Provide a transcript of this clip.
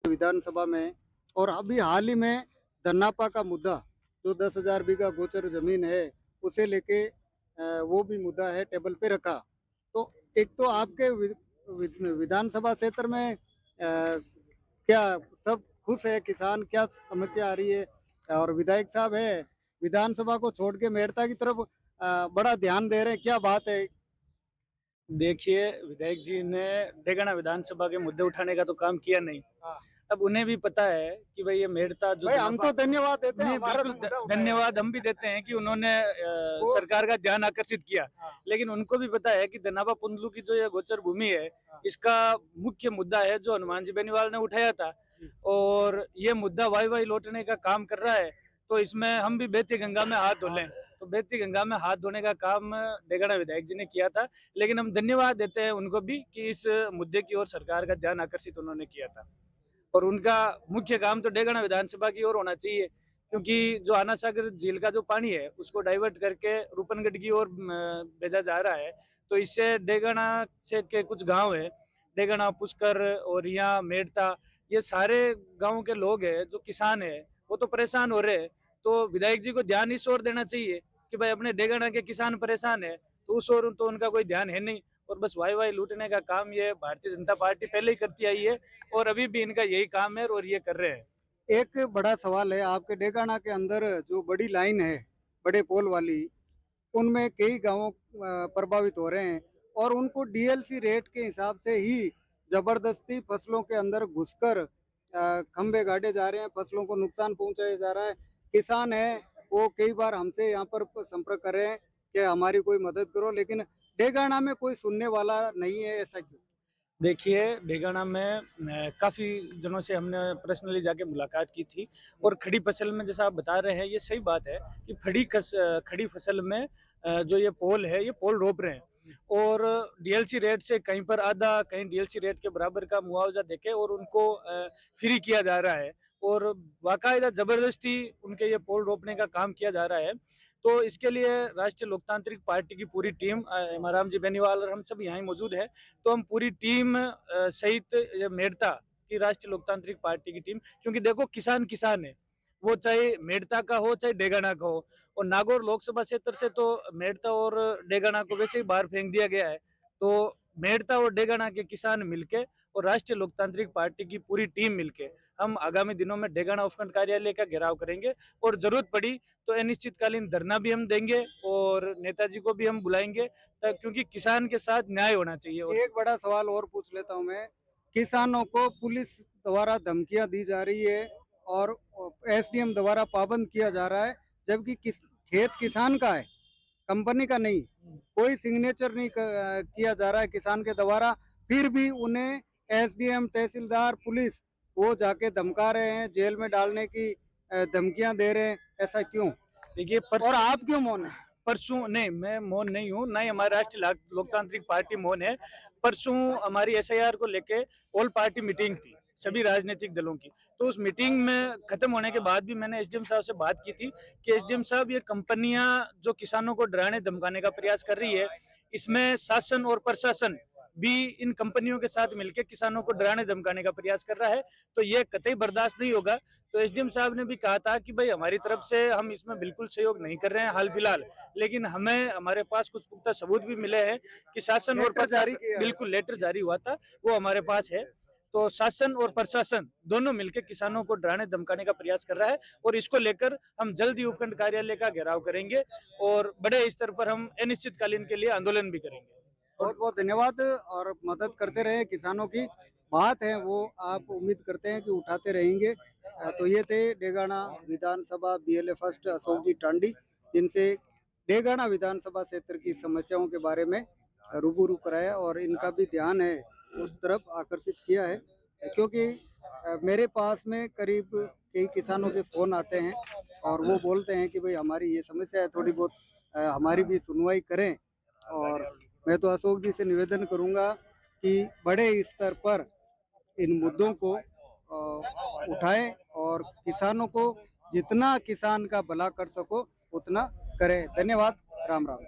विधानसभा में। और अभी हाल ही में दन्नापा का मुद्दा, जो 10,000 बीघा गोचर जमीन है, उसे लेके वो भी मुद्दा है टेबल पे रखा। तो एक तो आपके विधानसभा क्षेत्र में क्या सब खुश है किसान, क्या समस्या आ रही है? और विधायक साहब है, विधानसभा को छोड़ के मेड़ता की तरफ बड़ा ध्यान दे रहे हैं, क्या बात है? देखिए, विधायक जी ने डेगाना विधानसभा के मुद्दे उठाने का तो काम किया नहीं। हाँ। अब उन्हें भी पता है कि भई ये मेड़ता जो भाई हम तो धन्यवाद देते हैं, नहीं, हमारा बिल्कुल तो मुद्दा उठाया। धन्यवाद हम भी देते हैं कि उन्होंने वो सरकार का ध्यान आकर्षित किया। हाँ, लेकिन उनको भी पता है कि दनाबा पुंडलू की जो ये गोचर भूमि है, हाँ। इसका मुख्य मुद्दा है जो हनुमान जी बेनीवाल ने उठाया था। और ये मुद्दा वाई-वाई लौटने का काम कर रहा है, तो इसमें हम भी बेती गंगा में हाथ धो लें। तो बेती गंगा में हाथ धोने का काम डेगाना विधायक जी ने किया था। लेकिन हम धन्यवाद देते हैं उनको भी कि इस मुद्दे की ओर सरकार का ध्यान आकर्षित उन्होंने किया था। और उनका मुख्य काम तो डेगाना विधानसभा की ओर होना चाहिए, क्योंकि जो आना सागर झील का जो पानी है उसको डाइवर्ट करके रूपनगढ़ की ओर भेजा जा रहा है। तो इससे डेगाना से के कुछ गांव है, डेगाना, पुष्कर और यहाँ मेड़ता, ये सारे गांव के लोग हैं जो किसान है, वो तो परेशान हो रहे हैं। तो विधायक जी को ध्यान इस ओर देना चाहिए कि भाई अपने डेगाना के किसान परेशान है, तो उस ओर तो उनका कोई ध्यान है नहीं। और बस वाई वाई लूटने का काम ये भारतीय जनता पार्टी पहले ही करती आई है और अभी भी इनका यही काम है और ये कर रहे हैं। एक बड़ा सवाल है, आपके डेगाना के अंदर जो बड़ी लाइन है, बड़े पोल वाली, उनमें कई गाँव प्रभावित हो रहे हैं और उनको डीएलसी रेट के हिसाब से ही जबरदस्ती फसलों के अंदर घुसकर खंभे गाड़े जा रहे हैं, फसलों को नुकसान पहुंचाया जा रहा है। किसान है, वो कई बार हमसे यहाँ पर संपर्क कर रहे हैं कि हमारी कोई मदद करो, लेकिन डेगाना में कोई सुनने वाला नहीं है, ऐसा क्यों? देखिए, डेगाना में काफ़ी जनों से हमने पर्सनली जाके मुलाकात की थी और खड़ी फसल में जैसा आप बता रहे हैं, ये सही बात है कि खड़ी फसल में जो ये पोल है, ये पोल रोप रहे हैं और डीएलसी रेट से कहीं पर आधा, कहीं डीएलसी रेट के बराबर का मुआवजा देके और उनको फ्री किया जा रहा है और बाकायदा ज़बरदस्ती उनके ये पोल रोपने का काम किया जा रहा है। तो इसके लिए राष्ट्रीय लोकतांत्रिक पार्टी की पूरी टीम हेमाराम जी बेनीवाल और हम सब यहाँ ही मौजूद है। तो हम पूरी टीम सहित ये मेड़ता की राष्ट्रीय लोकतांत्रिक पार्टी की टीम, क्योंकि देखो किसान किसान है, वो चाहे मेड़ता का हो चाहे डेगाना का हो। और नागौर लोकसभा क्षेत्र से तो मेड़ता और डेगाना को वैसे ही बाहर फेंक दिया गया है। तो मेड़ता और डेगाना के किसान मिलके और राष्ट्रीय लोकतांत्रिक पार्टी की पूरी टीम मिलके हम आगामी दिनों में डेगाना उपखंड कार्यालय का घेराव करेंगे और जरूरत पड़ी तो अनिश्चितकालीन धरना भी हम देंगे और नेताजी को भी हम बुलाएंगे, क्योंकि किसान के साथ न्याय होना चाहिए। और एक बड़ा सवाल और पूछ लेता हूँ मैं, किसानों को पुलिस द्वारा धमकियां दी जा रही है और एसडीएम द्वारा पाबंद किया जा रहा है, जबकि खेत किसान का है, कंपनी का नहीं। कोई सिग्नेचर नहीं किया जा रहा है किसान के द्वारा, फिर भी उन्हें एसडीएम, तहसीलदार, पुलिस वो जाके धमका रहे हैं, जेल में डालने की धमकियां दे रहे हैं, ऐसा क्यों? देखिए, और आप क्यों मौन है? परसों नहीं, मैं मौन नहीं हूँ, ना ही हमारी राष्ट्रीय लोकतांत्रिक पार्टी मौन है। परसों हमारी एसआईआर को लेके ऑल पार्टी मीटिंग थी सभी राजनीतिक दलों की। तो उस मीटिंग में खत्म होने के बाद भी मैंने एसडीएम साहब से बात की थी कि एसडीएम साहब, ये कंपनियां जो किसानों को डराने धमकाने का प्रयास कर रही है, इसमें शासन और प्रशासन भी इन कंपनियों के साथ मिलकर किसानों को डराने धमकाने का प्रयास कर रहा है। तो ये कतई बर्दाश्त नहीं होगा। तो एसडीएम साहब ने भी कहा था कि भाई हमारी तरफ से हम इसमें बिल्कुल सहयोग नहीं कर रहे हैं हाल फिलहाल, लेकिन हमें हमारे पास कुछ पुख्ता सबूत भी मिले हैं कि शासन और प्रशासन, बिल्कुल लेटर जारी हुआ था, वो हमारे पास है। तो शासन और प्रशासन दोनों मिलकर किसानों को डराने धमकाने का प्रयास कर रहा है और इसको लेकर हम जल्द ही उपखंड कार्यालय का घेराव करेंगे और बड़े स्तर पर हम अनिश्चितकालीन के लिए आंदोलन भी करेंगे। बहुत बहुत धन्यवाद। और मदद करते रहे, किसानों की बात है वो आप उम्मीद करते हैं कि उठाते रहेंगे। तो ये थे डेगाना विधानसभा बीएलए फर्स्ट अशोक जी टांडी, जिनसे डेगाना विधानसभा क्षेत्र की समस्याओं के बारे में रूबरू कराया और इनका भी ध्यान है उस तरफ आकर्षित किया है, क्योंकि मेरे पास में करीब कई किसानों के फ़ोन आते हैं और वो बोलते हैं कि भाई हमारी ये समस्या है, थोड़ी बहुत हमारी भी सुनवाई करें। और मैं तो अशोक जी से निवेदन करूंगा कि बड़े स्तर पर इन मुद्दों को उठाएं और किसानों को जितना किसान का भला कर सको उतना करें। धन्यवाद। राम राम।